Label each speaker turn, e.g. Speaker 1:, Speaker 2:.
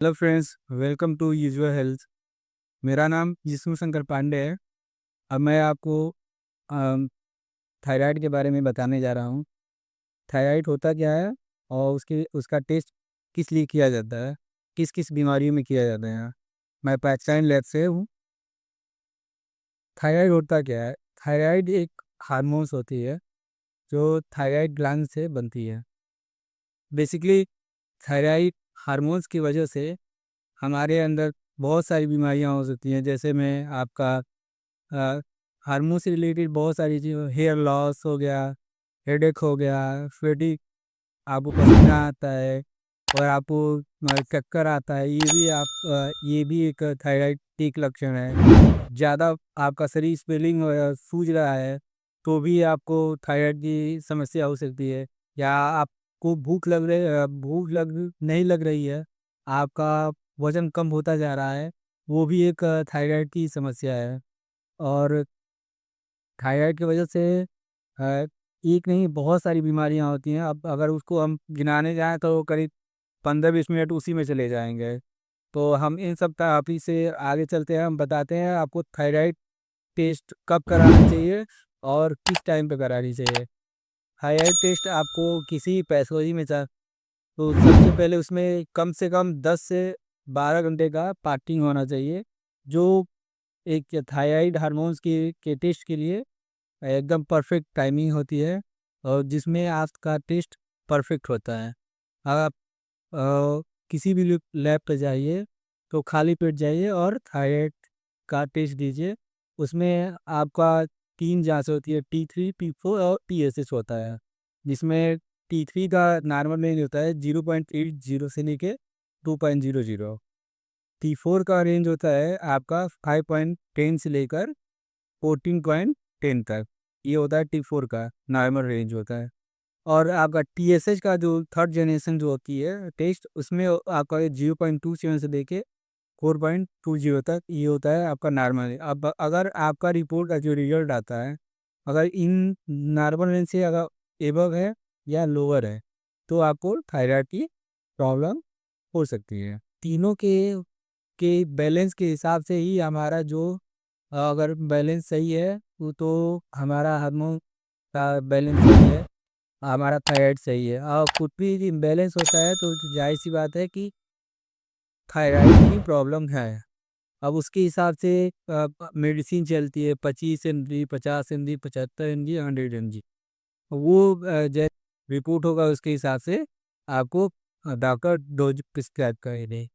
Speaker 1: Hello friends, welcome to usual health. मेरा नाम जिष्णु शंकर पांडे है। अब मैं आपको थायराइड के बारे में बताने जा रहा हूँ। थायराइड होता क्या है और उसका टेस्ट किस लिए किया जाता है, किस किस बीमारियों में किया जाता है। मैं पैथलाइन लैब से हूँ। थायराइड होता क्या है? थायराइड एक हार्मोन्स होती है जो थायराइड ग्लैंड से बनती है। बेसिकली थायराइड हार्मोन्स की वजह से हमारे अंदर बहुत सारी बीमारियां हो सकती हैं। जैसे में आपका हार्मोन से रिलेटेड बहुत सारी चीज़, हेयर लॉस हो गया, हेडेक हो गया, स्वेटिंग, आपको पसीना आता है और आपको चक्कर आता है। ये भी एक थायराइड एक लक्षण है। ज़्यादा आपका शरीर स्वेलिंग सूज रहा है तो भी आपको थायराइड की समस्या हो सकती है। या आपको भूख लग नहीं लग रही है, आपका वजन कम होता जा रहा है, वो भी एक थायराइड की समस्या है। और थायराइड की वजह से अ, एक नहीं बहुत सारी बीमारियां होती हैं। अब अगर उसको हम गिनाने जाएं तो करीब 15-20 मिनट उसी में चले जाएंगे। तो हम इन सब टॉपिक से आगे चलते हैं। हम बताते हैं आपको थायराइड टेस्ट कब कराना चाहिए और किस टाइम पे करानी चाहिए। थायराइड टेस्ट आपको किसी पैथोलॉजी में तो सबसे पहले उसमें कम से कम 10 से 12 घंटे का पार्टिंग होना चाहिए, जो एक थायराइड हार्मोन्स के टेस्ट के लिए एकदम परफेक्ट टाइमिंग होती है और जिसमें आपका टेस्ट परफेक्ट होता है। आप किसी भी लैब पर जाइए तो खाली पेट जाइए और थायराइड का टेस्ट दीजिए। उसमें आपका 3 जांच होती है, T3, T4 और TSH होता है। जिसमें T3 का नॉर्मल रेंज होता है 0.80 से लेके 2.00। T4 का रेंज होता है आपका 5.10 से लेकर 14.10 तक। ये होता है T4 का नॉर्मल रेंज होता है। और आपका TSH का जो थर्ड जनरेशन जो होती है टेस्ट, उसमें आपका 0.27 से लेके 4.20 तक ये होता है आपका नॉर्मल। अब अगर आपका रिपोर्ट का जो रिजल्ट आता है, अगर इन नॉर्मल रेंज से अगर एबव है या लोअर है तो आपको थायराइड की प्रॉब्लम हो सकती है। तीनों के बैलेंस के हिसाब से ही हमारा जो, अगर बैलेंस सही है तो हमारा हार्मोन का बैलेंस सही है, हमारा थायराइड सही है। और कुछ भी इम्बैलेंस होता है तो जाहिर सी बात है कि थायराइड की प्रॉब्लम है। अब उसके हिसाब से मेडिसिन चलती है, 25 mg, 50 mg, 75 mg, 100 mg। वो जैसे रिपोर्ट होगा उसके हिसाब से आपको डॉक्टर डोज प्रिस्क्राइब करेंगे।